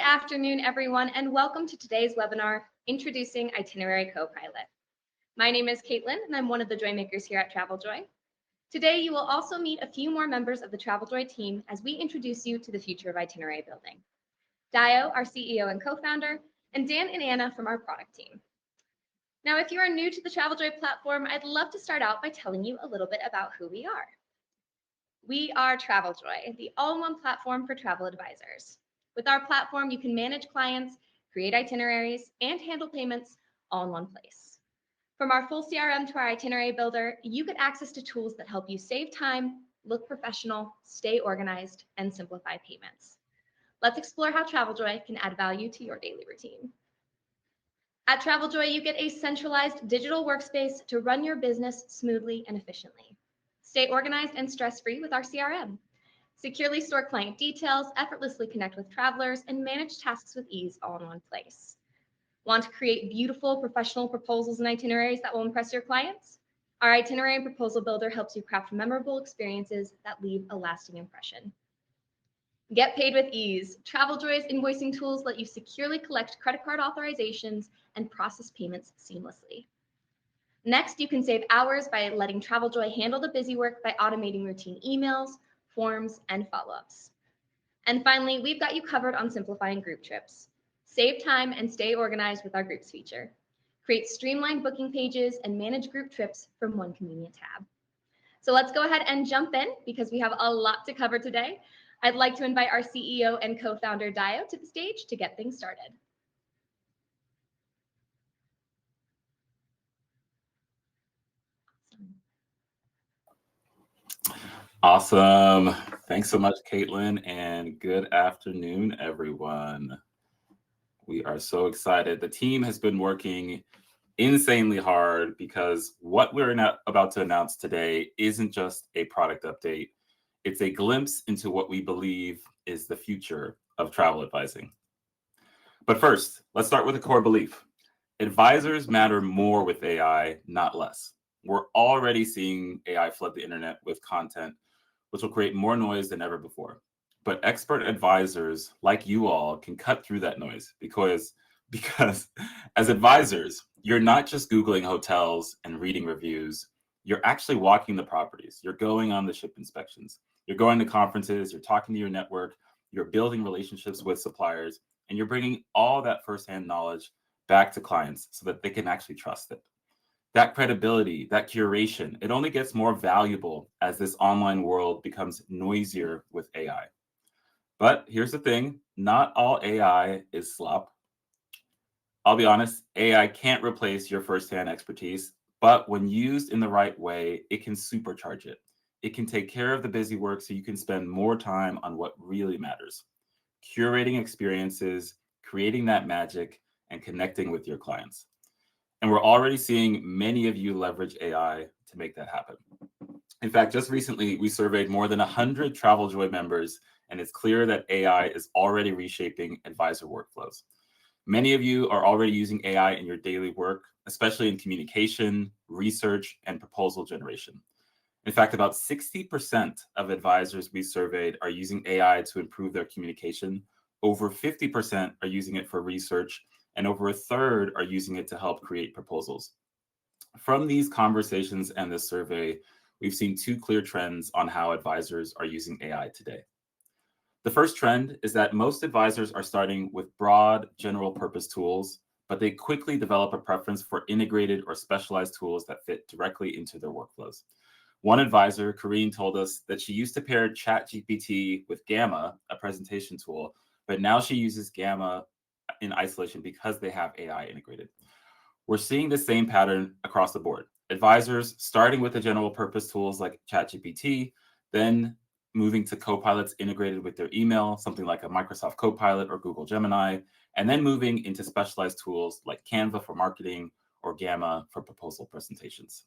afternoon, everyone, and welcome to today's webinar, Introducing Itinerary Copilot. My name is Caitlin, and I'm one of the Joy Makers here at TravelJoy. Today, you will also meet a few more members of the TravelJoy team as we introduce you to the future of itinerary building. Dio, our CEO and co-founder, and Dan and Anna from our product team. Now, if you are new to the TravelJoy platform, I'd love to start out by telling you a little bit about who we are. We are TravelJoy, the all-in-one platform for travel advisors. With our platform, you can manage clients, create itineraries, and handle payments all in one place. From our full CRM to our itinerary builder, you get access to tools that help you save time, look professional, stay organized, and simplify payments. Let's explore how TravelJoy can add value to your daily routine. At TravelJoy, you get a centralized digital workspace to run your business smoothly and efficiently. Stay organized and stress-free with our CRM. Securely store client details, effortlessly connect with travelers, and manage tasks with ease all in one place. Want to create beautiful professional proposals and itineraries that will impress your clients? Our itinerary and proposal builder helps you craft memorable experiences that leave a lasting impression. Get paid with ease. TravelJoy's invoicing tools let you securely collect credit card authorizations and process payments seamlessly. Next, you can save hours by letting TravelJoy handle the busy work by automating routine emails, forms, and follow-ups. And finally, we've got you covered on simplifying group trips. Save time and stay organized with our groups feature. Create streamlined booking pages and manage group trips from one convenient tab. So let's go ahead and jump in because we have a lot to cover today. I'd like to invite our CEO and co-founder Dio to the stage to get things started. Awesome. Thanks so much, Caitlin, and good afternoon, everyone. We are so excited. The team has been working insanely hard because what we're about to announce today isn't just a product update. It's a glimpse into what we believe is the future of travel advising. But first, let's start with a core belief. Advisors matter more with AI, not less. We're already seeing AI flood the internet with content, which will create more noise than ever before. But expert advisors like you all can cut through that noise because as advisors, you're not just Googling hotels and reading reviews. You're actually walking the properties. You're going on the ship inspections. You're going to conferences. You're talking to your network. You're building relationships with suppliers. And you're bringing all that firsthand knowledge back to clients so that they can actually trust it. That credibility, that curation, it only gets more valuable as this online world becomes noisier with AI. But here's the thing, not all AI is slop. I'll be honest, AI can't replace your firsthand expertise, but when used in the right way, it can supercharge it. It can take care of the busy work so you can spend more time on what really matters. Curating experiences, creating that magic, and connecting with your clients. And we're already seeing many of you leverage AI to make that happen. In fact, just recently, we surveyed more than 100 TravelJoy members, and it's clear that AI is already reshaping advisor workflows. Many of you are already using AI in your daily work, especially in communication, research, and proposal generation. In fact, about 60% of advisors we surveyed are using AI to improve their communication. Over 50% are using it for research, and over a third are using it to help create proposals. From these conversations and this survey, we've seen two clear trends on how advisors are using AI today. The first trend is that most advisors are starting with broad, general-purpose tools, but they quickly develop a preference for integrated or specialized tools that fit directly into their workflows. One advisor, Karine, told us that she used to pair ChatGPT with Gamma, a presentation tool, but now she uses Gamma in isolation because they have AI integrated. We're seeing the same pattern across the board. Advisors starting with the general purpose tools like ChatGPT, then moving to copilots integrated with their email, something like a Microsoft Copilot or Google Gemini, and then moving into specialized tools like Canva for marketing or Gamma for proposal presentations.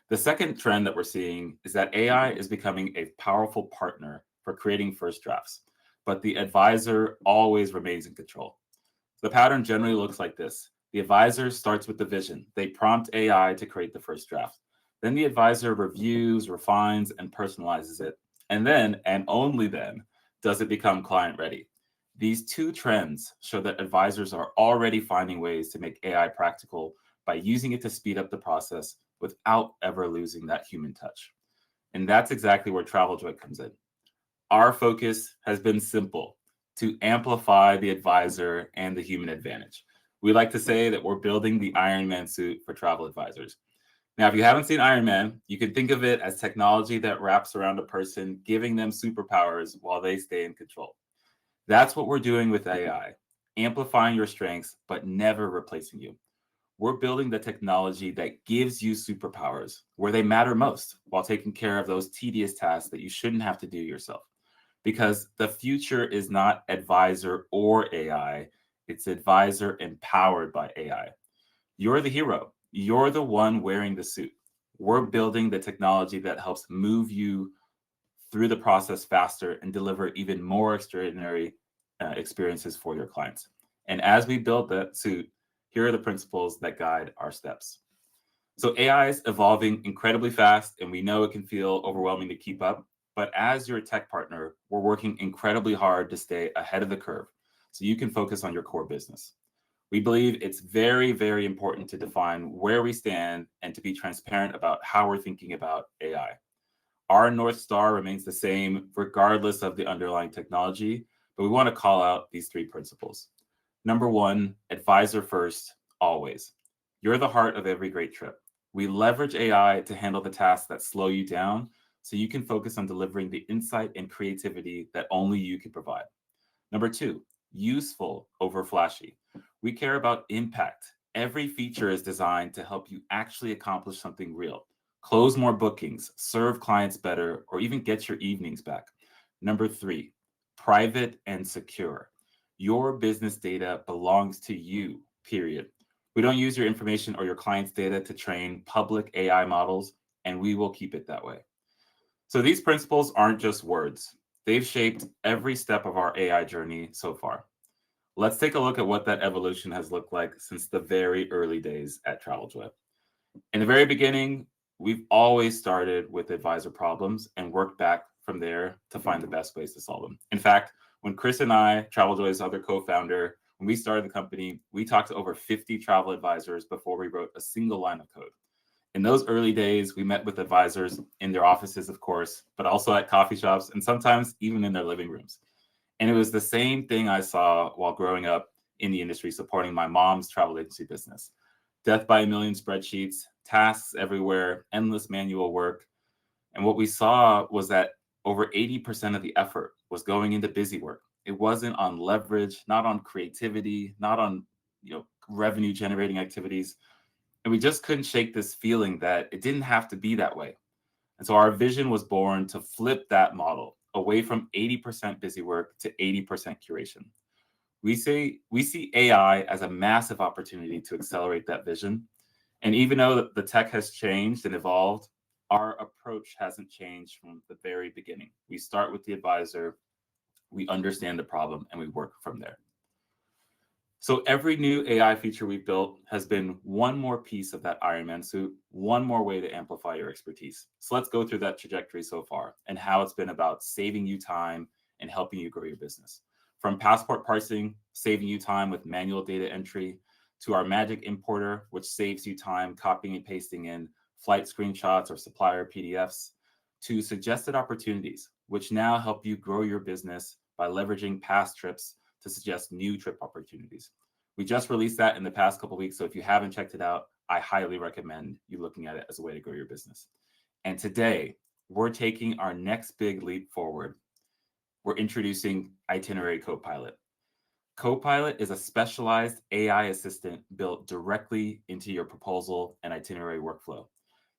The second trend that we're seeing is that AI is becoming a powerful partner for creating first drafts, but the advisor always remains in control. The pattern generally looks like this. The advisor starts with the vision. They prompt AI to create the first draft. Then the advisor reviews, refines, and personalizes it. And then, and only then, does it become client ready. These two trends show that advisors are already finding ways to make AI practical by using it to speed up the process without ever losing that human touch. And that's exactly where TravelJoy comes in. Our focus has been simple: to amplify the advisor and the human advantage. We like to say that we're building the Iron Man suit for travel advisors. Now, if you haven't seen Iron Man, you can think of it as technology that wraps around a person, giving them superpowers while they stay in control. That's what we're doing with AI, amplifying your strengths, but never replacing you. We're building the technology that gives you superpowers where they matter most while taking care of those tedious tasks that you shouldn't have to do yourself. Because the future is not advisor or AI, it's advisor empowered by AI. You're the hero. You're the one wearing the suit. We're building the technology that helps move you through the process faster and deliver even more extraordinary experiences for your clients. And as we build that suit, here are the principles that guide our steps. So AI is evolving incredibly fast, and we know it can feel overwhelming to keep up. But as your tech partner, we're working incredibly hard to stay ahead of the curve so you can focus on your core business. We believe it's very, very important to define where we stand and to be transparent about how we're thinking about AI. Our North Star remains the same regardless of the underlying technology, but we want to call out these three principles. Number one, advisor first, always. You're the heart of every great trip. We leverage AI to handle the tasks that slow you down so you can focus on delivering the insight and creativity that only you can provide. Number two, useful over flashy. We care about impact. Every feature is designed to help you actually accomplish something real: close more bookings, serve clients better, or even get your evenings back. Number three, private and secure. Your business data belongs to you, period. We don't use your information or your client's data to train public AI models, and we will keep it that way. So these principles aren't just words. They've shaped every step of our AI journey so far. Let's take a look at what that evolution has looked like since the very early days at TravelJoy. In the very beginning, we've always started with advisor problems and worked back from there to find the best ways to solve them. In fact, when Chris and I, TravelJoy's other co-founder, when we started the company, we talked to over 50 travel advisors before we wrote a single line of code. In those early days, we met with advisors in their offices, of course, but also at coffee shops and sometimes even in their living rooms. And it was the same thing I saw while growing up in the industry supporting my mom's travel agency business. Death by a million spreadsheets, tasks everywhere, endless manual work. And what we saw was that over 80% of the effort was going into busy work. It wasn't on leverage, not on creativity, not on revenue generating activities. And we just couldn't shake this feeling that it didn't have to be that way. And so our vision was born to flip that model away from 80% busy work to 80% curation. We see AI as a massive opportunity to accelerate that vision. And even though the tech has changed and evolved, our approach hasn't changed from the very beginning. We start with the advisor, we understand the problem, and we work from there. So every new AI feature we've built has been one more piece of that Iron Man suit, one more way to amplify your expertise. So let's go through that trajectory so far and how it's been about saving you time and helping you grow your business. From passport parsing, saving you time with manual data entry, to our magic importer, which saves you time copying and pasting in flight screenshots or supplier PDFs, to suggested opportunities, which now help you grow your business by leveraging past trips to suggest new trip opportunities. We just released that in the past couple of weeks, so if you haven't checked it out, I highly recommend you looking at it as a way to grow your business. And today, we're taking our next big leap forward. We're introducing Itinerary Copilot. Copilot is a specialized AI assistant built directly into your proposal and itinerary workflow.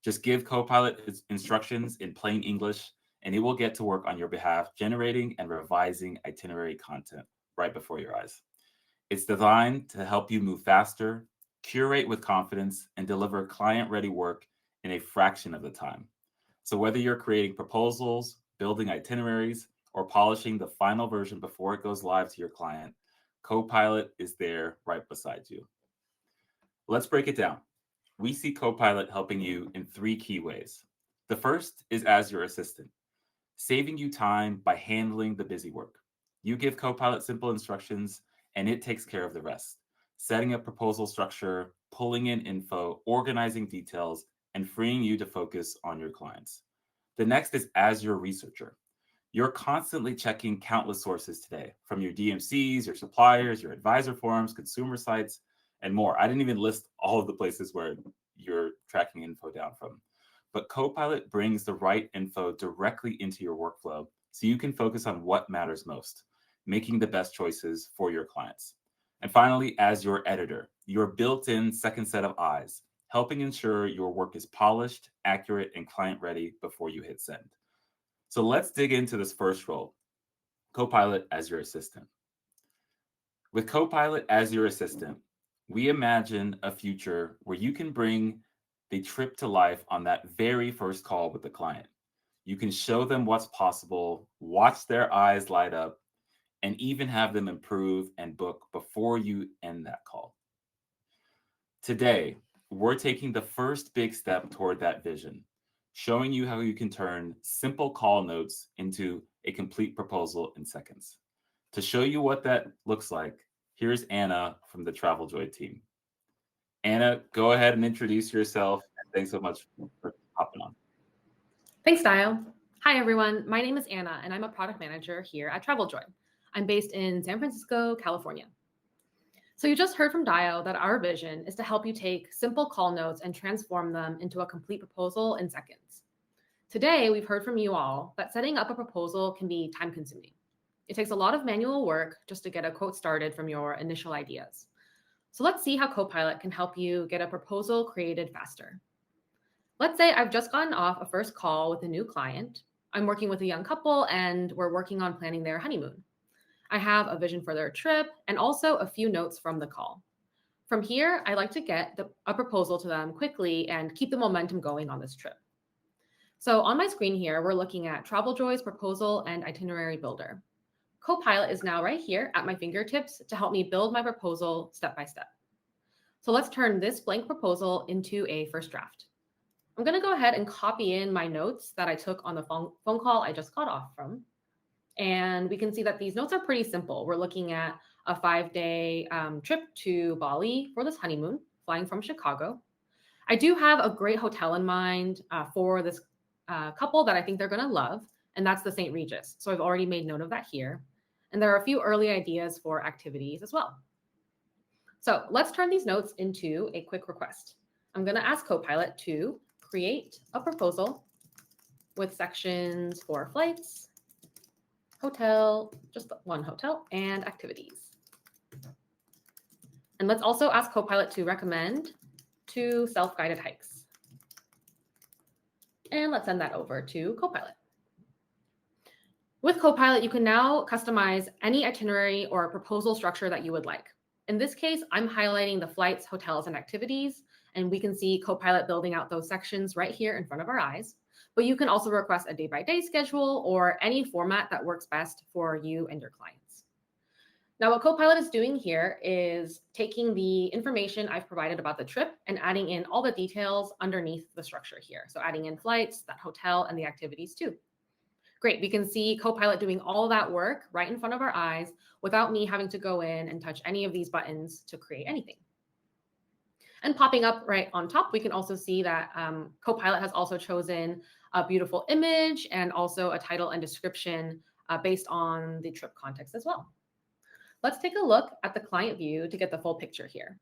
Just give Copilot its instructions in plain English, and it will get to work on your behalf, generating and revising itinerary content right before your eyes. It's designed to help you move faster, curate with confidence, and deliver client-ready work in a fraction of the time. So whether you're creating proposals, building itineraries, or polishing the final version before it goes live to your client, Copilot is there right beside you. Let's break it down. We see Copilot helping you in three key ways. The first is as your assistant, saving you time by handling the busy work. You give Copilot simple instructions, and it takes care of the rest. Setting up proposal structure, pulling in info, organizing details, and freeing you to focus on your clients. The next is as your researcher. You're constantly checking countless sources today, from your DMCs, your suppliers, your advisor forums, consumer sites, and more. I didn't even list all of the places where you're tracking info down from. But Copilot brings the right info directly into your workflow so you can focus on what matters most, making the best choices for your clients. And finally, as your editor, your built-in second set of eyes, helping ensure your work is polished, accurate, and client-ready before you hit send. So let's dig into this first role, Copilot as your assistant. With Copilot as your assistant, we imagine a future where you can bring the trip to life on that very first call with the client. You can show them what's possible, watch their eyes light up, and even have them improve and book before you end that call. Today, we're taking the first big step toward that vision, showing you how you can turn simple call notes into a complete proposal in seconds. To show you what that looks like, here's Anna from the TravelJoy team. Anna, go ahead and introduce yourself. Thanks so much for hopping on. Thanks, Dial. Hi, everyone. My name is Anna, and I'm a product manager here at TravelJoy. I'm based in San Francisco, California. So you just heard from Dial that our vision is to help you take simple call notes and transform them into a complete proposal in seconds. Today, we've heard from you all that setting up a proposal can be time-consuming. It takes a lot of manual work just to get a quote started from your initial ideas. So let's see how Copilot can help you get a proposal created faster. Let's say I've just gotten off a first call with a new client. I'm working with a young couple and we're working on planning their honeymoon. I have a vision for their trip and also a few notes from the call. From here, I like to get a proposal to them quickly and keep the momentum going on this trip. So on my screen here, we're looking at TravelJoy's proposal and itinerary builder. Copilot is now right here at my fingertips to help me build my proposal step by step. So let's turn this blank proposal into a first draft. I'm going to go ahead and copy in my notes that I took on the phone call I just got off from. And we can see that these notes are pretty simple. We're looking at a 5-day trip to Bali for this honeymoon, flying from Chicago. I do have a great hotel in mind for this couple that I think they're going to love, and that's the St. Regis. So I've already made note of that here. And there are a few early ideas for activities as well. So let's turn these notes into a quick request. I'm going to ask Copilot to create a proposal with sections for flights, hotel, just one hotel, and activities. And let's also ask Copilot to recommend 2 self-guided hikes. And let's send that over to Copilot. With Copilot, you can now customize any itinerary or proposal structure that you would like. In this case, I'm highlighting the flights, hotels, and activities, and we can see Copilot building out those sections right here in front of our eyes. But you can also request a day-by-day schedule or any format that works best for you and your clients. Now, what Copilot is doing here is taking the information I've provided about the trip and adding in all the details underneath the structure here. So adding in flights, that hotel, and the activities too. Great, we can see Copilot doing all that work right in front of our eyes without me having to go in and touch any of these buttons to create anything. And popping up right on top, we can also see that Copilot has also chosen a beautiful image and also a title and description based on the trip context as well. Let's take a look at the client view to get the full picture here.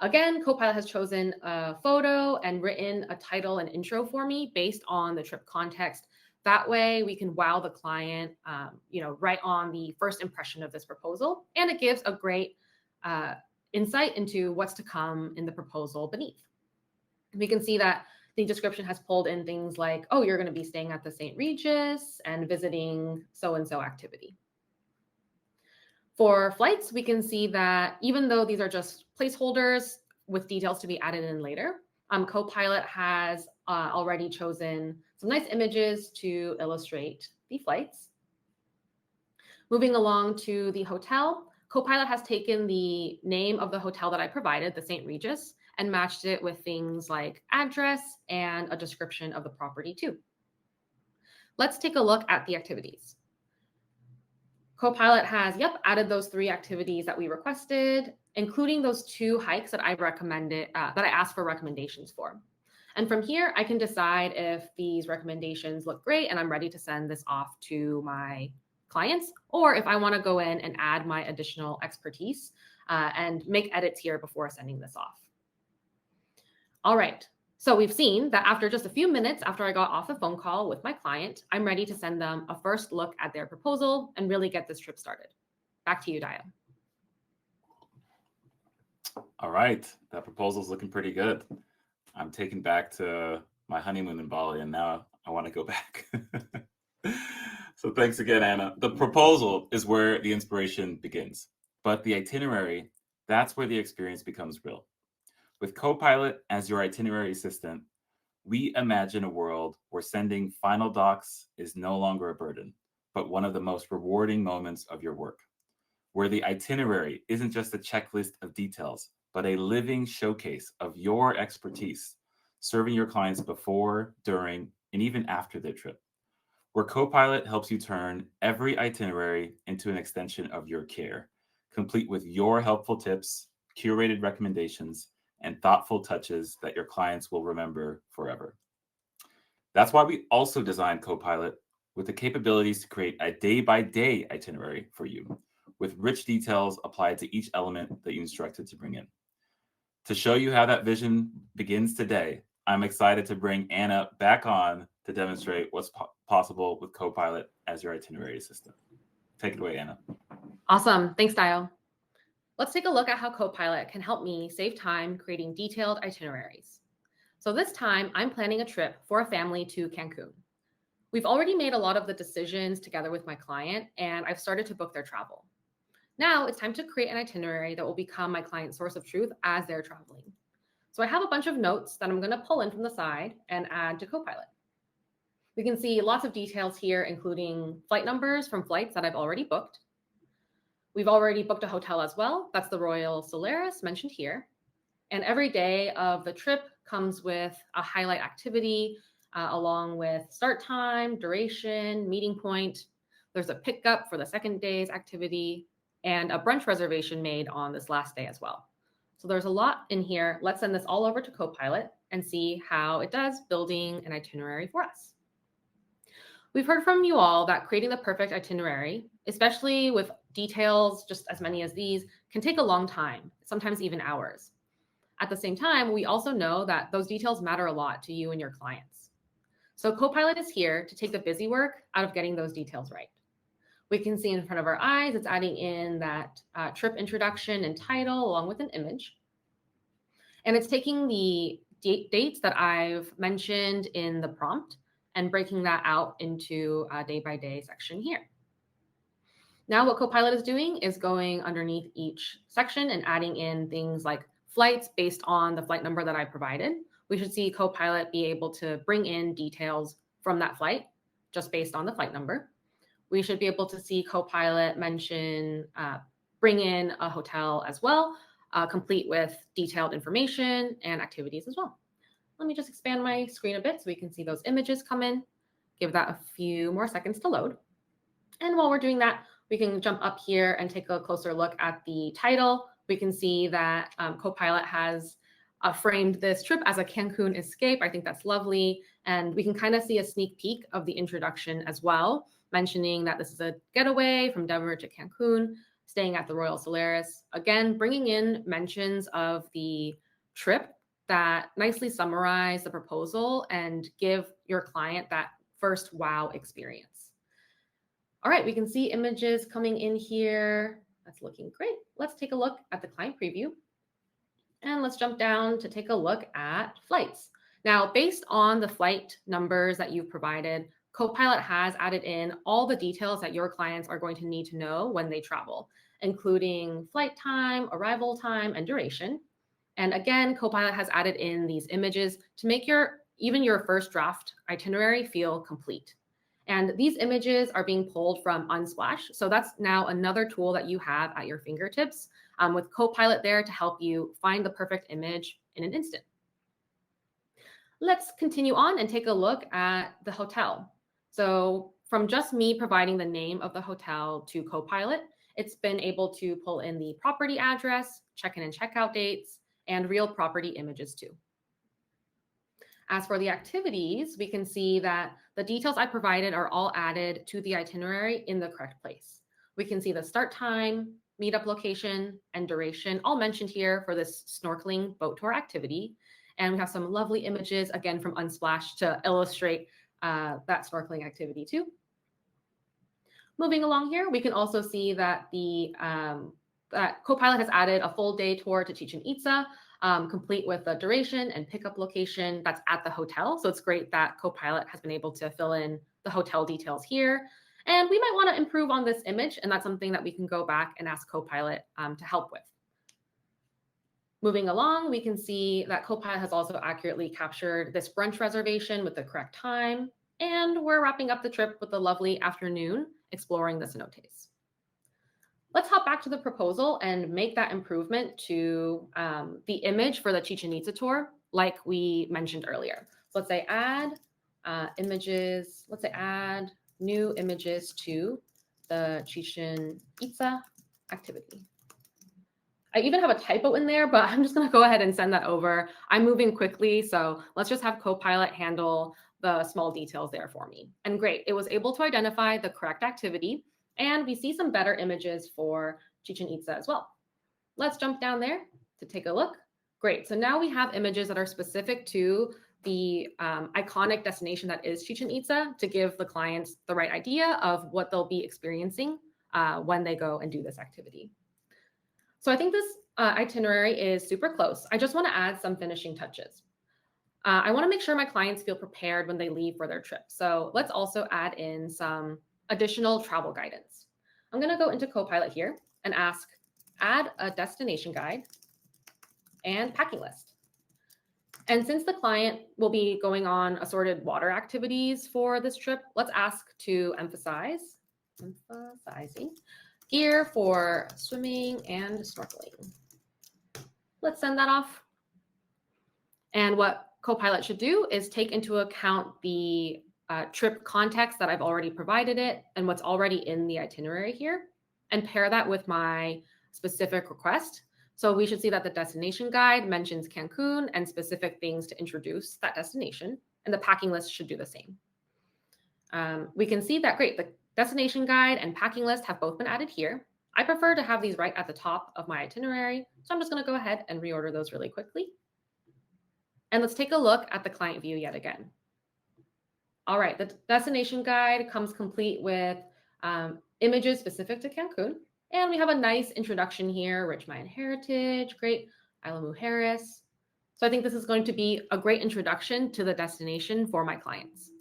Again, Copilot has chosen a photo and written a title and intro for me based on the trip context. That way we can wow the client, right on the first impression of this proposal. And it gives a great insight into what's to come in the proposal beneath. We can see that the description has pulled in things like, oh, you're going to be staying at the St. Regis and visiting so-and-so activity. For flights, we can see that even though these are just placeholders with details to be added in later, Copilot has already chosen some nice images to illustrate the flights. Moving along to the hotel, Copilot has taken the name of the hotel that I provided, the St. Regis, and matched it with things like address and a description of the property too. Let's take a look at the activities. Copilot has, added those 3 activities that we requested, including those 2 hikes that I recommended, that I asked for recommendations for. And from here, I can decide if these recommendations look great and I'm ready to send this off to my clients, or if I want to go in and add my additional expertise and make edits here before sending this off. All right. So we've seen that after just a few minutes after I got off a phone call with my client, I'm ready to send them a first look at their proposal and really get this trip started. Back to you, Dio. All right, that proposal's looking pretty good. I'm taken back to my honeymoon in Bali, and now I want to go back. So thanks again, Anna. The proposal is where the inspiration begins, but the itinerary, that's where the experience becomes real. With Copilot as your itinerary assistant, we imagine a world where sending final docs is no longer a burden, but one of the most rewarding moments of your work, where the itinerary isn't just a checklist of details, but a living showcase of your expertise, serving your clients before, during, and even after their trip, where Copilot helps you turn every itinerary into an extension of your care, complete with your helpful tips, curated recommendations, and thoughtful touches that your clients will remember forever. That's why we also designed Copilot with the capabilities to create a day-by-day itinerary for you, with rich details applied to each element that you instructed to bring in. To show you how that vision begins today, I'm excited to bring Anna back on to demonstrate what's possible with Copilot as your itinerary assistant. Take it away, Anna. Awesome. Thanks, Dio. Let's take a look at how Copilot can help me save time creating detailed itineraries. So this time, I'm planning a trip for a family to Cancun. We've already made a lot of the decisions together with my client, and I've started to book their travel. Now it's time to create an itinerary that will become my client's source of truth as they're traveling. So I have a bunch of notes that I'm going to pull in from the side and add to Copilot. We can see lots of details here, including flight numbers from flights that I've already booked. We've already booked a hotel as well. That's the Royal Solaris mentioned here. And every day of the trip comes with a highlight activity along with start time, duration, meeting point. There's a pickup for the second day's activity and a brunch reservation made on this last day as well. So there's a lot in here. Let's send this all over to Copilot and see how it does building an itinerary for us. We've heard from you all that creating the perfect itinerary, especially with details just as many as these, can take a long time, sometimes even hours. At the same time, we also know that those details matter a lot to you and your clients. So Copilot is here to take the busy work out of getting those details right. We can see in front of our eyes, it's adding in that trip introduction and title along with an image. And it's taking the dates that I've mentioned in the prompt and breaking that out into a day-by-day section here. Now what Copilot is doing is going underneath each section and adding in things like flights based on the flight number that I provided. We should see Copilot be able to bring in details from that flight just based on the flight number. We should be able to see Copilot mention, bring in a hotel as well, complete with detailed information and activities as well. Let me just expand my screen a bit so we can see those images come in. Give that a few more seconds to load. And while we're doing that, we can jump up here and take a closer look at the title. We can see that Copilot has framed this trip as a Cancun escape. I think that's lovely. And we can kind of see a sneak peek of the introduction as well, mentioning that this is a getaway from Denver to Cancun, staying at the Royal Solaris. Again, bringing in mentions of the trip that nicely summarize the proposal and give your client that first wow experience. All right, we can see images coming in here. That's looking great. Let's take a look at the client preview. And let's jump down to take a look at flights. Now, based on the flight numbers that you've provided, Copilot has added in all the details that your clients are going to need to know when they travel, including flight time, arrival time, and duration. And again, Copilot has added in these images to make even your first draft itinerary feel complete. And these images are being pulled from Unsplash. So that's now another tool that you have at your fingertips with Copilot there to help you find the perfect image in an instant. Let's continue on and take a look at the hotel. So from just me providing the name of the hotel to Copilot, it's been able to pull in the property address, check-in and checkout dates, and real property images too. As for the activities, we can see that the details I provided are all added to the itinerary in the correct place. We can see the start time, meetup location, and duration all mentioned here for this snorkeling boat tour activity. And we have some lovely images, again, from Unsplash to illustrate that snorkeling activity too. Moving along here, we can also see that that Copilot has added a full day tour to Chichen Itza, complete with the duration and pickup location that's at the hotel. So it's great that Copilot has been able to fill in the hotel details here. And we might want to improve on this image, and that's something that we can go back and ask Copilot to help with. Moving along, we can see that Copilot has also accurately captured this brunch reservation with the correct time, and we're wrapping up the trip with a lovely afternoon exploring the cenotes. Let's hop back to the proposal and make that improvement to the image for the Chichen Itza tour, like we mentioned earlier. So let's say add images, let's say add new images to the Chichen Itza activity. I even have a typo in there, but I'm just going to go ahead and send that over. I'm moving quickly, so let's just have Copilot handle the small details there for me. And great, it was able to identify the correct activity, and we see some better images for Chichen Itza as well. Let's jump down there to take a look. Great, so now we have images that are specific to the iconic destination that is Chichen Itza to give the clients the right idea of what they'll be experiencing when they go and do this activity. So I think this itinerary is super close. I just want to add some finishing touches. I want to make sure my clients feel prepared when they leave for their trip. So let's also add in some additional travel guidance. I'm going to go into Copilot here and ask, add a destination guide and packing list. And since the client will be going on assorted water activities for this trip, let's ask to emphasizing gear for swimming and snorkeling. Let's send that off. And what Copilot should do is take into account the trip context that I've already provided it and what's already in the itinerary here, and pair that with my specific request. So we should see that the destination guide mentions Cancun and specific things to introduce that destination, and the packing list should do the same. We can see that, great, the destination guide and packing list have both been added here. I prefer to have these right at the top of my itinerary, so I'm just going to go ahead and reorder those really quickly. And let's take a look at the client view yet again. All right, the destination guide comes complete with images specific to Cancun. And we have a nice introduction here, Rich Mayan Heritage, great, Isla Mujeres. So I think this is going to be a great introduction to the destination for my clients.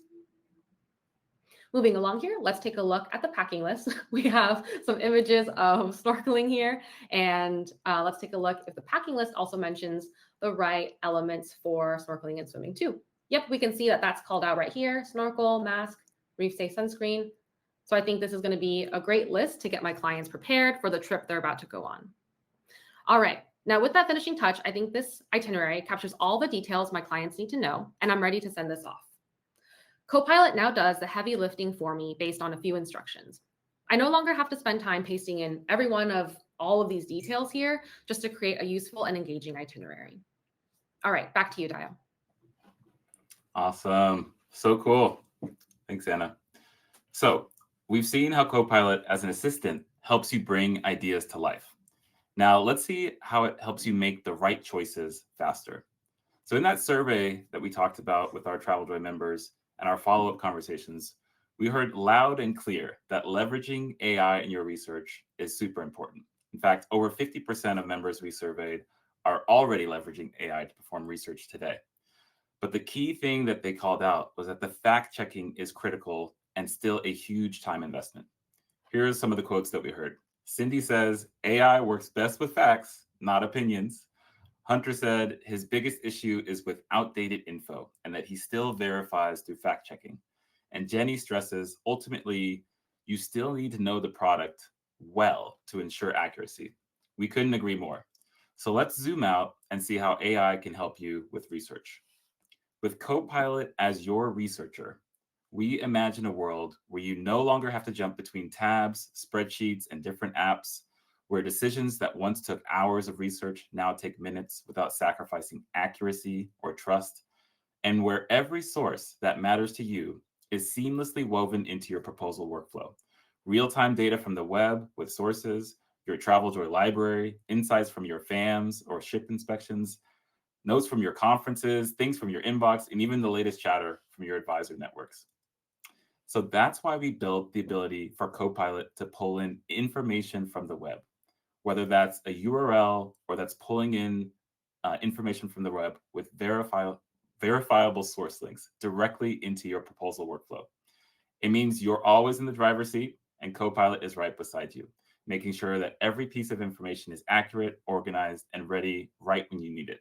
Moving along here, let's take a look at the packing list. We have some images of snorkeling here, and let's take a look if the packing list also mentions the right elements for snorkeling and swimming too. Yep, we can see that that's called out right here, snorkel, mask, reef safe sunscreen. So I think this is going to be a great list to get my clients prepared for the trip they're about to go on. All right, now with that finishing touch, I think this itinerary captures all the details my clients need to know, and I'm ready to send this off. Copilot now does the heavy lifting for me based on a few instructions. I no longer have to spend time pasting in every one of all of these details here just to create a useful and engaging itinerary. All right, back to you, Dio. Awesome. So cool. Thanks, Anna. So we've seen how Copilot as an assistant helps you bring ideas to life. Now let's see how it helps you make the right choices faster. So in that survey that we talked about with our TravelJoy members and our follow-up conversations, we heard loud and clear that leveraging AI in your research is super important. In fact, over 50% of members we surveyed are already leveraging AI to perform research today. But the key thing that they called out was that the fact-checking is critical and still a huge time investment. Here's some of the quotes that we heard. Cindy says, AI works best with facts, not opinions. Hunter said his biggest issue is with outdated info and that he still verifies through fact-checking. And Jenny stresses, ultimately, you still need to know the product well to ensure accuracy. We couldn't agree more. So let's zoom out and see how AI can help you with research. With Copilot as your researcher, we imagine a world where you no longer have to jump between tabs, spreadsheets, and different apps, where decisions that once took hours of research now take minutes without sacrificing accuracy or trust, and where every source that matters to you is seamlessly woven into your proposal workflow. Real-time data from the web with sources, your TravelJoy library, insights from your FAMs or ship inspections, notes from your conferences, things from your inbox, and even the latest chatter from your advisor networks. So that's why we built the ability for Copilot to pull in information from the web, whether that's a URL or that's pulling in information from the web with verifiable source links directly into your proposal workflow. It means you're always in the driver's seat and Copilot is right beside you, making sure that every piece of information is accurate, organized, and ready right when you need it.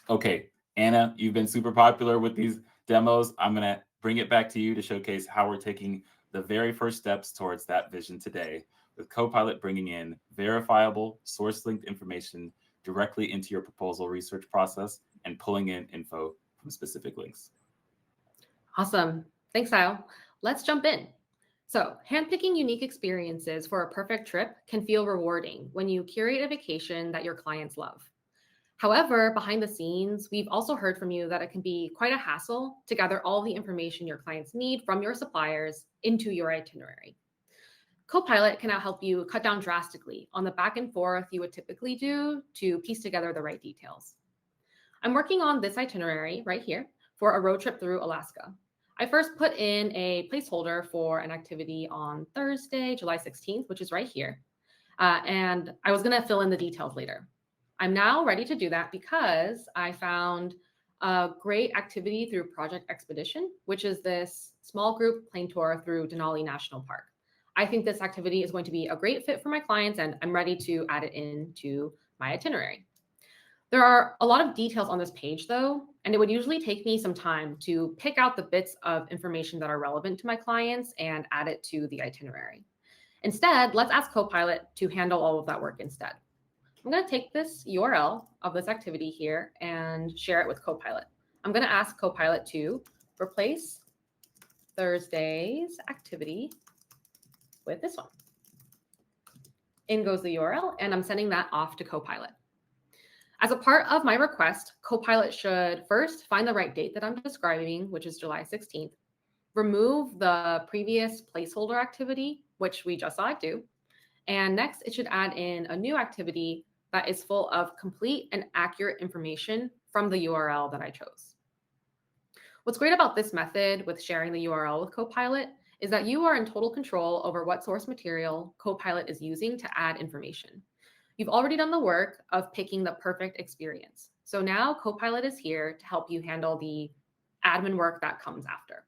Okay, Anna, you've been super popular with these demos. I'm going to bring it back to you to showcase how we're taking the very first steps towards that vision today, with Copilot bringing in verifiable source-linked information directly into your proposal research process and pulling in info from specific links. Awesome. Thanks, Kyle. Let's jump in. So, handpicking unique experiences for a perfect trip can feel rewarding when you curate a vacation that your clients love. However, behind the scenes, we've also heard from you that it can be quite a hassle to gather all the information your clients need from your suppliers into your itinerary. Copilot can now help you cut down drastically on the back and forth you would typically do to piece together the right details. I'm working on this itinerary right here for a road trip through Alaska. I first put in a placeholder for an activity on Thursday, July 16th, which is right here. And I was going to fill in the details later. I'm now ready to do that because I found a great activity through Project Expedition, which is this small group plane tour through Denali National Park. I think this activity is going to be a great fit for my clients, and I'm ready to add it into my itinerary. There are a lot of details on this page, though, and it would usually take me some time to pick out the bits of information that are relevant to my clients and add it to the itinerary. Instead, let's ask Copilot to handle all of that work instead. I'm going to take this URL of this activity here and share it with Copilot. I'm going to ask Copilot to replace Thursday's activity with this one. In goes the URL, and I'm sending that off to Copilot. As a part of my request, Copilot should first find the right date that I'm describing, which is July 16th, remove the previous placeholder activity, which we just saw it do, and next it should add in a new activity that is full of complete and accurate information from the URL that I chose. What's great about this method with sharing the URL with Copilot is that you are in total control over what source material Copilot is using to add information. You've already done the work of picking the perfect experience. So now Copilot is here to help you handle the admin work that comes after.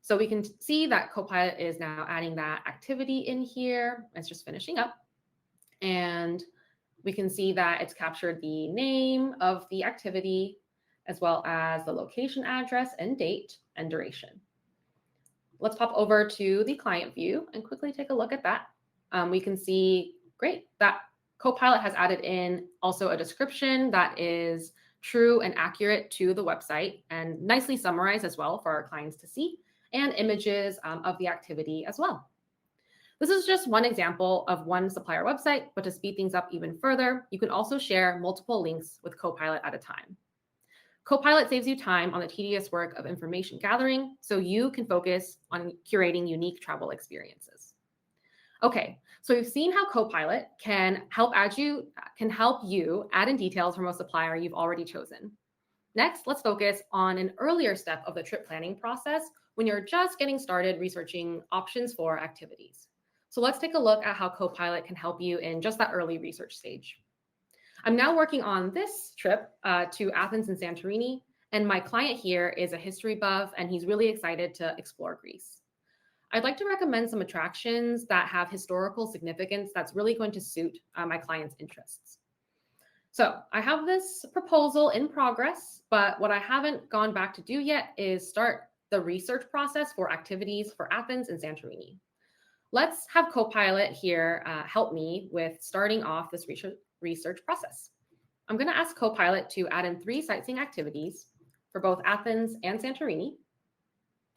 So we can see that Copilot is now adding that activity in here. It's just finishing up. And we can see that it's captured the name of the activity, as well as the location address and date and duration. Let's pop over to the client view and quickly take a look at that. We can see, great, that Copilot has added in also a description that is true and accurate to the website and nicely summarized as well for our clients to see, and images of the activity as well. This is just one example of one supplier website, but to speed things up even further, you can also share multiple links with Copilot at a time. Copilot saves you time on the tedious work of information gathering, so you can focus on curating unique travel experiences. Okay, so we've seen how Copilot can help you add in details from a supplier you've already chosen. Next, let's focus on an earlier step of the trip planning process when you're just getting started researching options for activities. So let's take a look at how Copilot can help you in just that early research stage. I'm now working on this trip to Athens and Santorini, and my client here is a history buff, and he's really excited to explore Greece. I'd like to recommend some attractions that have historical significance that's really going to suit my client's interests. So I have this proposal in progress, but what I haven't gone back to do yet is start the research process for activities for Athens and Santorini. Let's have Copilot here help me with starting off this research process. I'm going to ask Copilot to add in 3 sightseeing activities for both Athens and Santorini.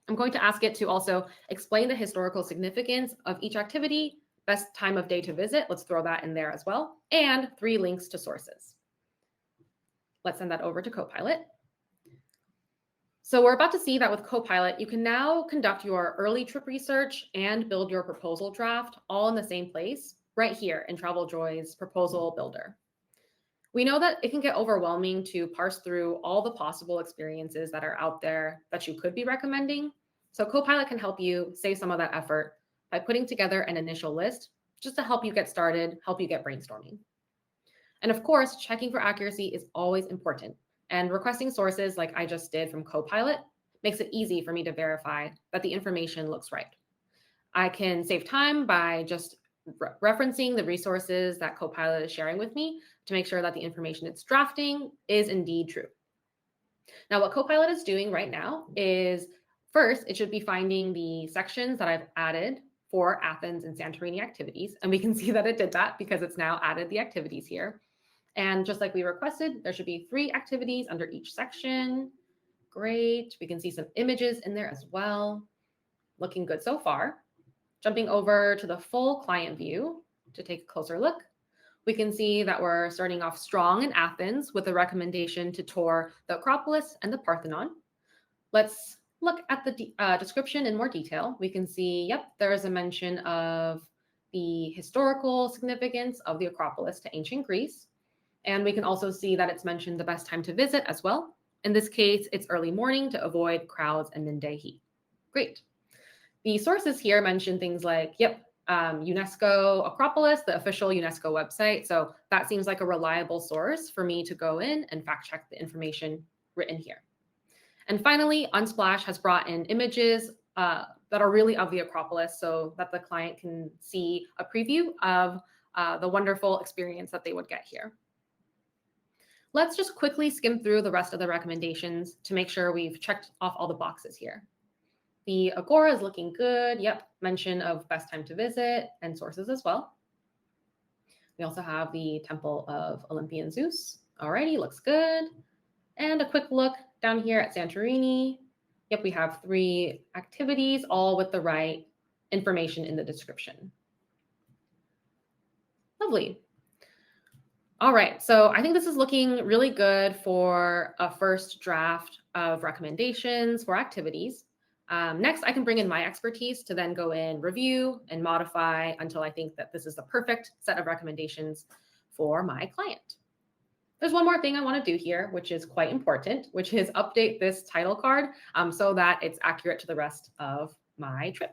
I'm going to ask it to also explain the historical significance of each activity, best time of day to visit, let's throw that in there as well, and 3 links to sources. Let's send that over to Copilot. So we're about to see that with Copilot, you can now conduct your early trip research and build your proposal draft all in the same place, right here in TravelJoy's Proposal Builder. We know that it can get overwhelming to parse through all the possible experiences that are out there that you could be recommending. So Copilot can help you save some of that effort by putting together an initial list just to help you get started, help you get brainstorming. And of course, checking for accuracy is always important. And requesting sources like I just did from Copilot makes it easy for me to verify that the information looks right. I can save time by just referencing the resources that Copilot is sharing with me to make sure that the information it's drafting is indeed true. Now, what Copilot is doing right now is, first, it should be finding the sections that I've added for Athens and Santorini activities. And we can see that it did that because it's now added the activities here. And just like we requested, there should be 3 activities under each section. Great. We can see some images in there as well. Looking good so far. Jumping over to the full client view to take a closer look, we can see that we're starting off strong in Athens with a recommendation to tour the Acropolis and the Parthenon. Let's look at the description in more detail. We can see, yep, there is a mention of the historical significance of the Acropolis to ancient Greece. And we can also see that it's mentioned the best time to visit as well. In this case, it's early morning to avoid crowds and midday heat. Great. The sources here mention things like, UNESCO Acropolis, the official UNESCO website. So that seems like a reliable source for me to go in and fact check the information written here. And finally, Unsplash has brought in images that are really of the Acropolis so that the client can see a preview of the wonderful experience that they would get here. Let's just quickly skim through the rest of the recommendations to make sure we've checked off all the boxes here. The Agora is looking good. Yep, mention of best time to visit and sources as well. We also have the Temple of Olympian Zeus. Alrighty, looks good. And a quick look down here at Santorini. Yep, we have 3 activities, all with the right information in the description. Lovely. All right, so I think this is looking really good for a first draft of recommendations for activities. Next, I can bring in my expertise to then go in, review, and modify until I think that this is the perfect set of recommendations for my client. There's one more thing I want to do here, which is quite important, which is update this title card so that it's accurate to the rest of my trip.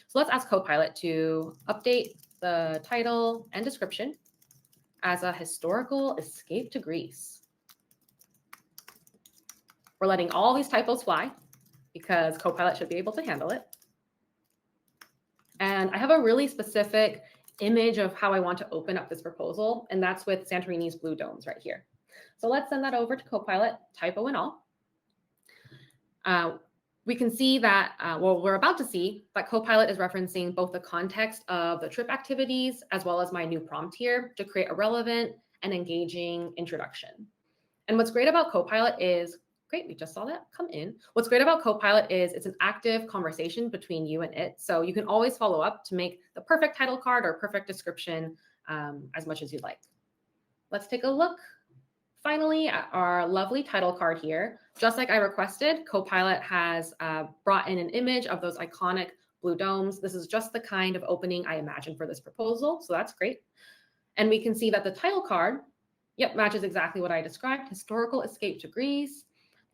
So let's ask Copilot to update the title and description as a historical escape to Greece. We're letting all these typos fly because Copilot should be able to handle it. And I have a really specific image of how I want to open up this proposal, and that's with Santorini's blue domes right here. So let's send that over to Copilot, typo and all. We can see that, we're about to see that Copilot is referencing both the context of the trip activities as well as my new prompt here to create a relevant and engaging introduction. And what's great about Copilot is, great, we just saw that come in. What's great about Copilot is it's an active conversation between you and it. So you can always follow up to make the perfect title card or perfect description as much as you'd like. Let's take a look finally at our lovely title card here. Just like I requested, Copilot has brought in an image of those iconic blue domes. This is just the kind of opening I imagined for this proposal, so that's great. And we can see that the title card, yep, matches exactly what I described, historical escape to Greece.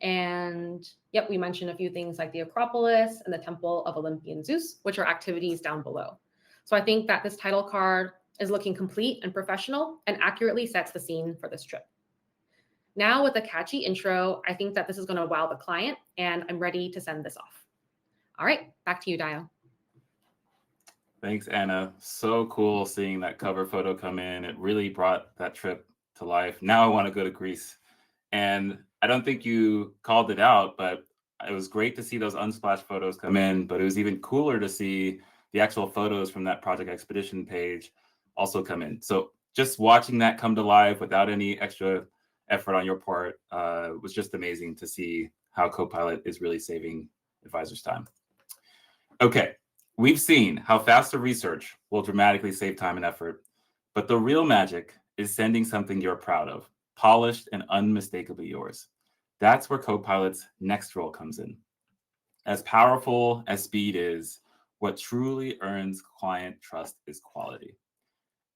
And yep, we mentioned a few things like the Acropolis and the Temple of Olympian Zeus, which are activities down below. So I think that this title card is looking complete and professional and accurately sets the scene for this trip. Now with a catchy intro, I think that this is going to wow the client, and I'm ready to send this off. All right, back to you, Dio. Thanks, Anna. So cool seeing that cover photo come in. It really brought that trip to life. Now I want to go to Greece. And I don't think you called it out, but it was great to see those Unsplash photos come in, but it was even cooler to see the actual photos from that Project Expedition page also come in. So just watching that come to life without any extra effort on your part was just amazing to see how Copilot is really saving advisors time. Okay, we've seen how faster research will dramatically save time and effort, but the real magic is sending something you're proud of, polished and unmistakably yours. That's where Copilot's next role comes in. As powerful as speed is, what truly earns client trust is quality.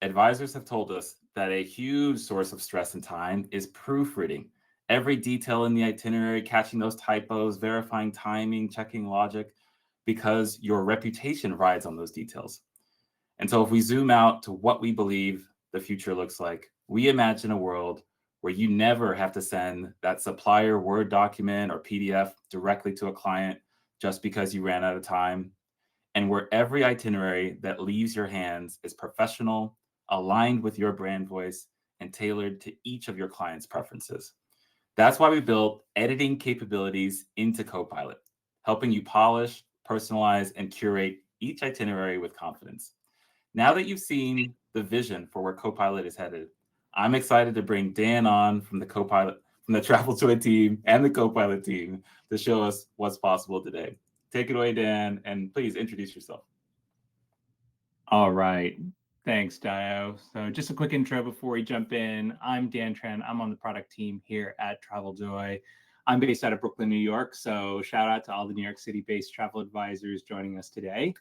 Advisors have told us that a huge source of stress and time is proofreading. Every detail in the itinerary, catching those typos, verifying timing, checking logic, because your reputation rides on those details. And so if we zoom out to what we believe the future looks like, we imagine a world where you never have to send that supplier Word document or PDF directly to a client just because you ran out of time, and where every itinerary that leaves your hands is professional, aligned with your brand voice, and tailored to each of your clients' preferences. That's why we built editing capabilities into Copilot, helping you polish, personalize, and curate each itinerary with confidence. Now that you've seen the vision for where Copilot is headed, I'm excited to bring Dan on from the TravelJoy team and the Copilot team to show us what's possible today. Take it away, Dan, and please introduce yourself. All right. Thanks, Dio. So just a quick intro before we jump in. I'm Dan Tran. I'm on the product team here at TravelJoy. I'm based out of Brooklyn, New York. So shout out to all the New York City-based travel advisors joining us today.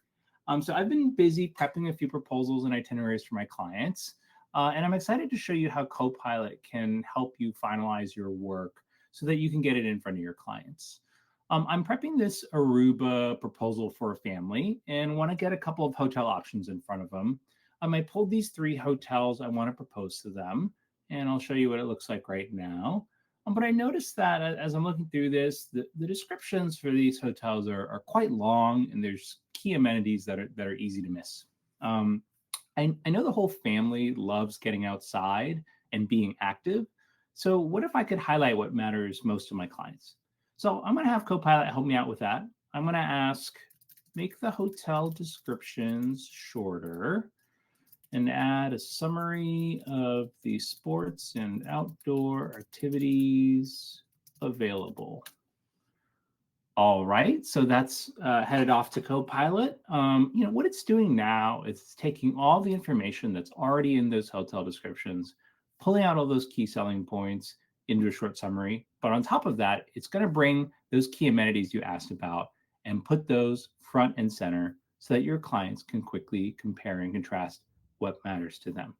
So I've been busy prepping a few proposals and itineraries for my clients. And I'm excited to show you how Copilot can help you finalize your work so that you can get it in front of your clients. I'm prepping this Aruba proposal for a family and want to get a couple of hotel options in front of them. I pulled these 3 hotels I want to propose to them, and I'll show you what it looks like right now. But I noticed that as I'm looking through this, the descriptions for these hotels are quite long, and there's key amenities that are easy to miss. I know the whole family loves getting outside and being active. So what if I could highlight what matters most to my clients? So I'm going to have Copilot help me out with that. I'm going to ask, make the hotel descriptions shorter and add a summary of the sports and outdoor activities available. All right, so that's headed off to Copilot. What it's doing now is it's taking all the information that's already in those hotel descriptions, pulling out all those key selling points into a short summary. But on top of that, it's going to bring those key amenities you asked about and put those front and center so that your clients can quickly compare and contrast what matters to them.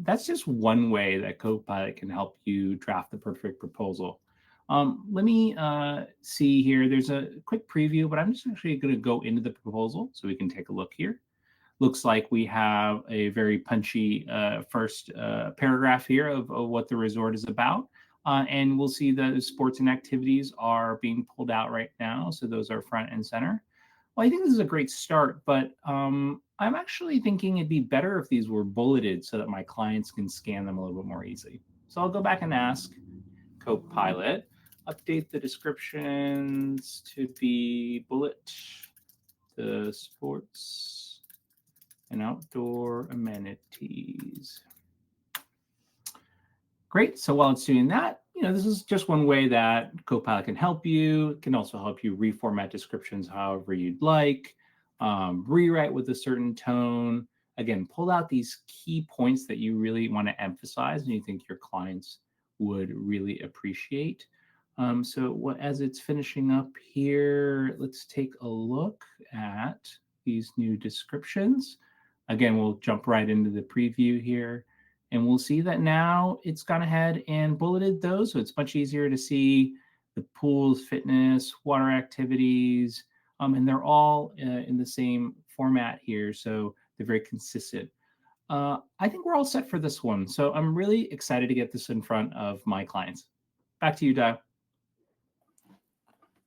That's just one way that Copilot can help you draft the perfect proposal. Let me see here. There's a quick preview, but I'm just actually going to go into the proposal so we can take a look here. Looks like we have a very punchy first paragraph here of what the resort is about. And we'll see the sports and activities are being pulled out right now. So those are front and center. Well, I think this is a great start, but I'm actually thinking it'd be better if these were bulleted so that my clients can scan them a little bit more easily. So I'll go back and ask Copilot, update the descriptions to be bullet the sports and outdoor amenities. Great. So while it's doing that, this is just one way that Copilot can help you. It can also help you reformat descriptions however you'd like, rewrite with a certain tone. Again, pull out these key points that you really want to emphasize and you think your clients would really appreciate. So as it's finishing up here, let's take a look at these new descriptions. Again, we'll jump right into the preview here. And we'll see that now it's gone ahead and bulleted those. So it's much easier to see the pools, fitness, water activities, and they're all in the same format here. So they're very consistent. I think we're all set for this one. So I'm really excited to get this in front of my clients. Back to you, Dio.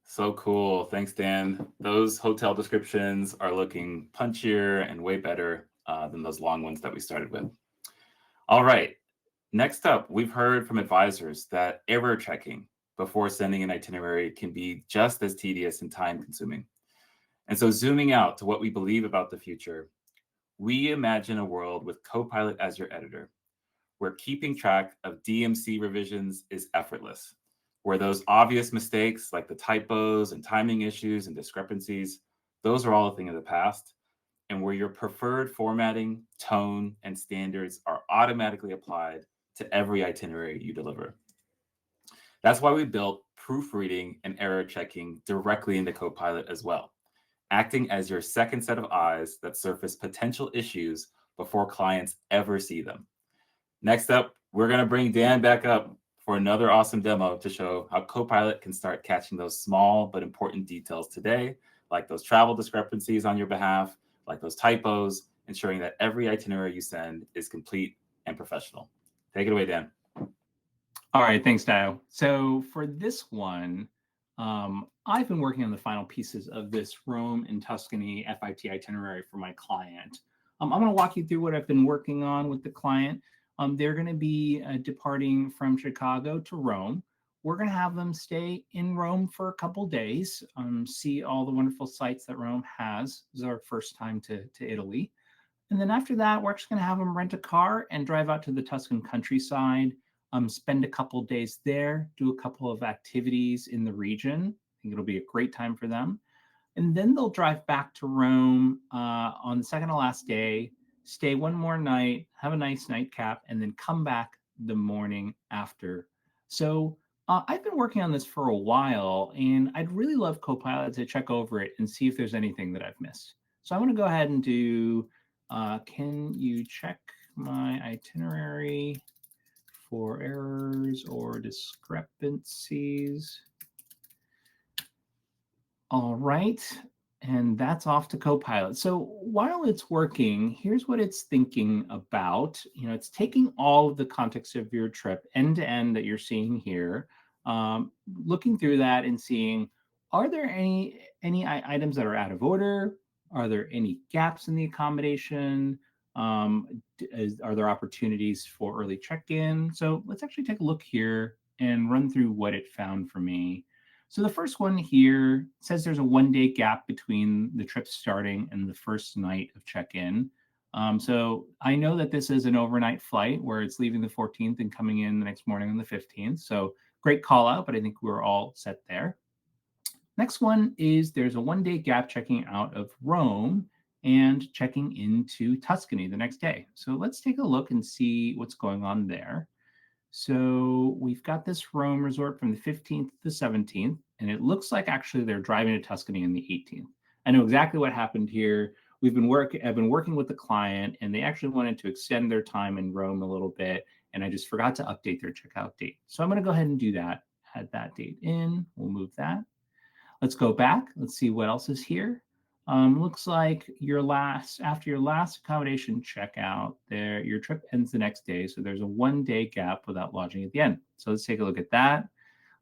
So cool. Thanks, Dan. Those hotel descriptions are looking punchier and way better than those long ones that we started with. All right. Next up, we've heard from advisors that error checking before sending an itinerary can be just as tedious and time consuming. And so zooming out to what we believe about the future, we imagine a world with Copilot as your editor, where keeping track of DMC revisions is effortless, where those obvious mistakes like the typos and timing issues and discrepancies, those are all a thing of the past, and where your preferred formatting, tone, and standards are automatically applied to every itinerary you deliver. That's why we built proofreading and error checking directly into Copilot as well, acting as your second set of eyes that surface potential issues before clients ever see them. Next up, we're going to bring Dan back up for another awesome demo to show how Copilot can start catching those small but important details today, like those travel discrepancies on your behalf, like those typos, ensuring that every itinerary you send is complete and professional. Take it away, Dan. All right, thanks, Dio. So for this one, I've been working on the final pieces of this Rome and Tuscany FIT itinerary for my client. I'm going to walk you through what I've been working on with the client. They're going to be departing from Chicago to Rome. We're going to have them stay in Rome for a couple days, see all the wonderful sites that Rome has. This is our first time to Italy. And then after that, we're actually going to have them rent a car and drive out to the Tuscan countryside, spend a couple days there, do a couple of activities in the region. I think it'll be a great time for them. And then they'll drive back to Rome on the second to last day, stay one more night, have a nice nightcap, and then come back the morning after. So I've been working on this for a while, and I'd really love Copilot to check over it and see if there's anything that I've missed. So I'm going to go ahead and do, can you check my itinerary for errors or discrepancies? All right, and that's off to Copilot. So while it's working, here's what it's thinking about. It's taking all of the context of your trip end to end that you're seeing here, looking through that and seeing, are there any items that are out of order? Are there any gaps in the accommodation? Are there opportunities for early check-in? So let's actually take a look here and run through what it found for me. So the first one here says there's a 1-day gap between the trip starting and the first night of check-in. So I know that this is an overnight flight where it's leaving the 14th and coming in the next morning on the 15th. So great call out, but I think we're all set there. Next one is there's a 1-day gap checking out of Rome and checking into Tuscany the next day. So let's take a look and see what's going on there. So we've got this Rome resort from the 15th to the 17th, and it looks like actually they're driving to Tuscany on the 18th. I know exactly what happened here. I've been working with the client, and they actually wanted to extend their time in Rome a little bit, and I just forgot to update their checkout date. So I'm going to go ahead and do that. Add that date in. We'll move that. Let's go back. Let's see what else is here. Looks like after your last accommodation checkout, your trip ends the next day. So there's a 1-day gap without lodging at the end. So let's take a look at that.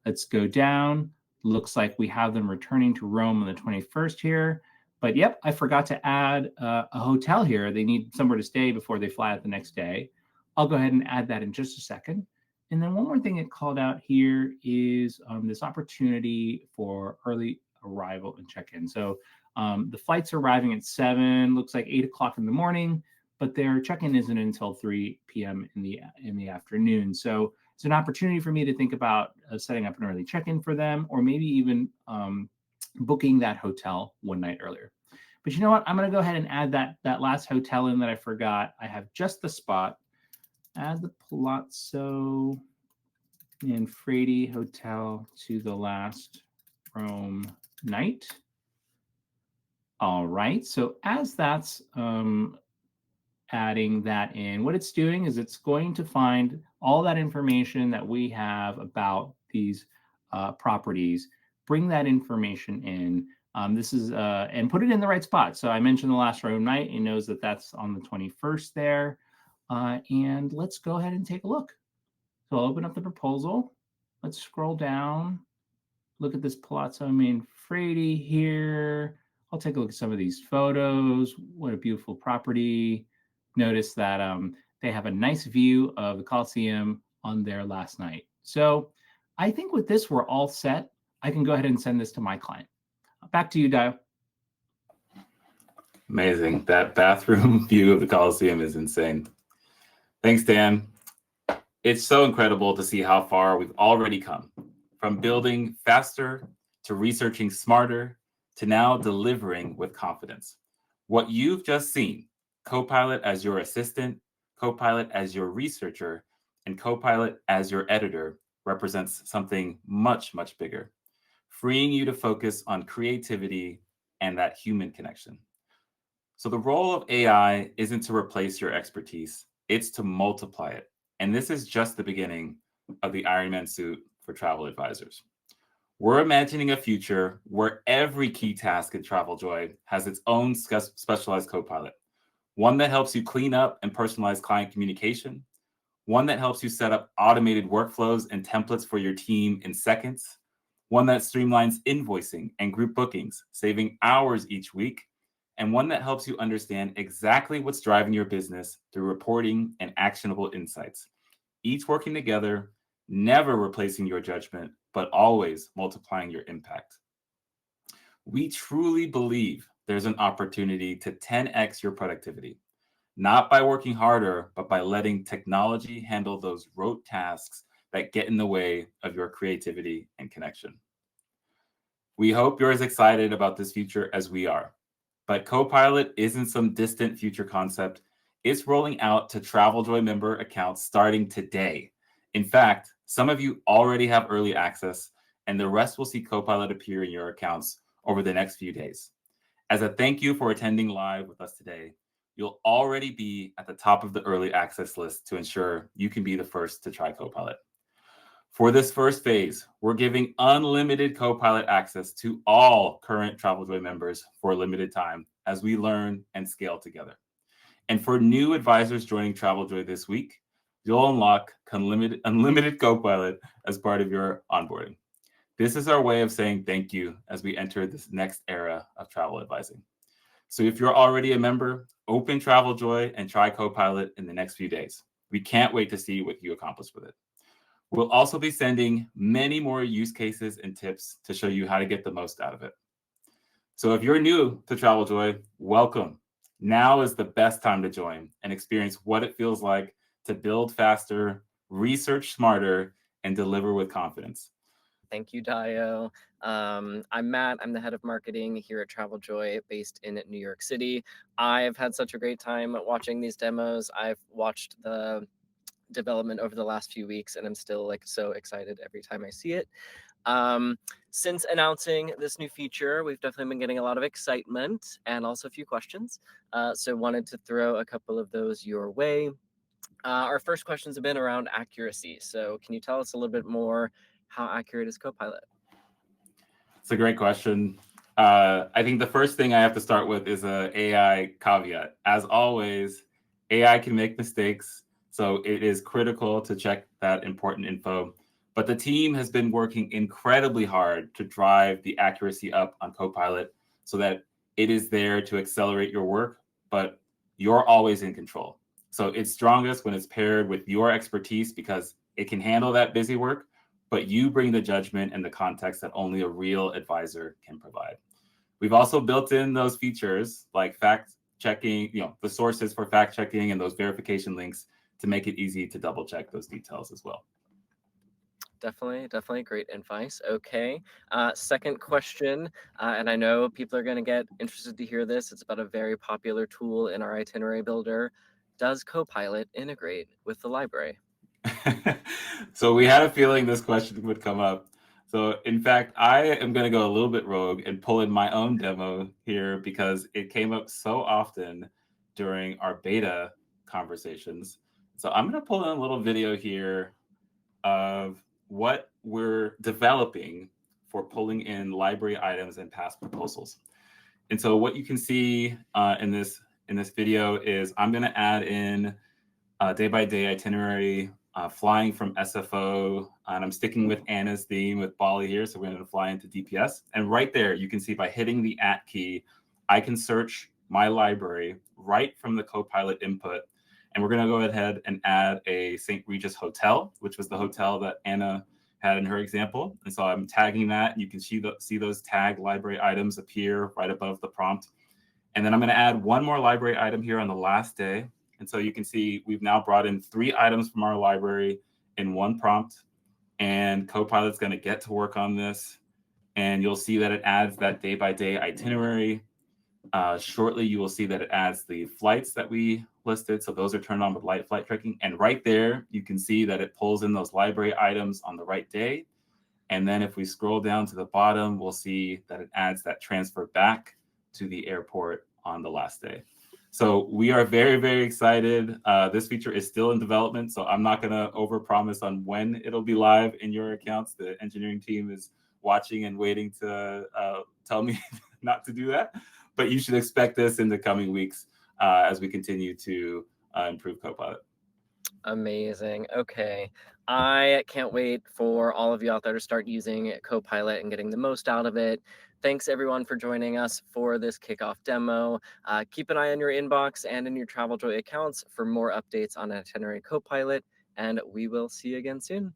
Let's go down. Looks like we have them returning to Rome on the 21st here. But yep, I forgot to add a hotel here. They need somewhere to stay before they fly out the next day. I'll go ahead and add that in just a second. And then one more thing it called out here is this opportunity for early arrival and check-in. So the flights are arriving at 7, looks like 8 o'clock in the morning, but their check-in isn't until 3 p.m. in the afternoon. So it's an opportunity for me to think about setting up an early check-in for them, or maybe even booking that hotel one night earlier. But you know what? I'm going to go ahead and add that last hotel in that I forgot. I have just the spot. Add the Palazzo Manfredi Hotel to the last Rome night. All right, so as that's adding that in, what it's doing is it's going to find all that information that we have about these properties, bring that information in. This is and put it in the right spot. So I mentioned the last Rome night. It knows that that's on the 21st there. And let's go ahead and take a look. So I'll open up the proposal. Let's scroll down. Look at this Palazzo Manfredi here. I'll take a look at some of these photos. What a beautiful property. Notice that they have a nice view of the Colosseum on their last night. So I think with this, we're all set. I can go ahead and send this to my client. Back to you, Dio. Amazing. That bathroom view of the Colosseum is insane. Thanks, Dan. It's so incredible to see how far we've already come. From building faster to researching smarter to now delivering with confidence. What you've just seen, Copilot as your assistant, Copilot as your researcher, and Copilot as your editor, represents something much, much bigger, freeing you to focus on creativity and that human connection. So the role of AI isn't to replace your expertise, it's to multiply it. And this is just the beginning of the Iron Man suit for travel advisors. We're imagining a future where every key task at TravelJoy has its own specialized Copilot, one that helps you clean up and personalize client communication, one that helps you set up automated workflows and templates for your team in seconds, one that streamlines invoicing and group bookings, saving hours each week, and one that helps you understand exactly what's driving your business through reporting and actionable insights, each working together, never replacing your judgment, but always multiplying your impact. We truly believe there's an opportunity to 10x your productivity, not by working harder, but by letting technology handle those rote tasks that get in the way of your creativity and connection. We hope you're as excited about this future as we are. But Copilot isn't some distant future concept. It's rolling out to TravelJoy member accounts starting today. In fact, some of you already have early access, and the rest will see Copilot appear in your accounts over the next few days. As a thank you for attending live with us today, you'll already be at the top of the early access list to ensure you can be the first to try Copilot. For this first phase, we're giving unlimited Copilot access to all current TravelJoy members for a limited time as we learn and scale together. And for new advisors joining TravelJoy this week, you'll unlock unlimited Copilot as part of your onboarding. This is our way of saying thank you as we enter this next era of travel advising. So if you're already a member, open TravelJoy and try Copilot in the next few days. We can't wait to see what you accomplish with it. We'll also be sending many more use cases and tips to show you how to get the most out of it. So if you're new to TravelJoy, welcome. Now is the best time to join and experience what it feels like to build faster, research smarter, and deliver with confidence. Thank you, Dio. I'm Matt. I'm the head of marketing here at TravelJoy, based in New York City. I've had such a great time watching these demos. I've watched the development over the last few weeks, and I'm still so excited every time I see it. Since announcing this new feature, we've definitely been getting a lot of excitement and also a few questions. So wanted to throw a couple of those your way. Our first questions have been around accuracy. So can you tell us a little bit more? How accurate is Copilot? It's a great question. I think the first thing I have to start with is an AI caveat. As always, AI can make mistakes, so it is critical to check that important info. But the team has been working incredibly hard to drive the accuracy up on Copilot so that it is there to accelerate your work, but you're always in control. So it's strongest when it's paired with your expertise because it can handle that busy work, but you bring the judgment and the context that only a real advisor can provide. We've also built in those features like fact checking, the sources for fact checking and those verification links to make it easy to double check those details as well. Definitely great advice. Okay. Second question, and I know people are going to get interested to hear this. It's about a very popular tool in our itinerary builder. Does Copilot integrate with the library? So we had a feeling this question would come up. So in fact, I am going to go a little bit rogue and pull in my own demo here because it came up so often during our beta conversations. So I'm going to pull in a little video here of what we're developing for pulling in library items and past proposals. And so what you can see in this video is I'm going to add in day-by-day itinerary, flying from SFO, and I'm sticking with Anna's theme with Bali here, so we're going to fly into DPS. And right there, you can see by hitting the @ key, I can search my library right from the Copilot input. And we're going to go ahead and add a St. Regis hotel, which was the hotel that Anna had in her example. And so I'm tagging that, and you can see those tag library items appear right above the prompt. And then I'm going to add one more library item here on the last day. And so you can see we've now brought in 3 items from our library in one prompt, and Copilot's going to get to work on this. and you'll see that it adds that day-by-day itinerary. Shortly, you will see that it adds the flights that we listed. So those are turned on with light flight tracking. And right there, you can see that it pulls in those library items on the right day. And then if we scroll down to the bottom, we'll see that it adds that transfer back to the airport on the last day. So we are very, very excited. This feature is still in development, so I'm not going to overpromise on when it'll be live in your accounts. The engineering team is watching and waiting to tell me not to do that. But you should expect this in the coming weeks as we continue to improve Copilot. Amazing. Okay. I can't wait for all of you out there to start using Copilot and getting the most out of it. Thanks everyone for joining us for this kickoff demo. Keep an eye on your inbox and in your TravelJoy accounts for more updates on Itinerary Copilot, and we will see you again soon.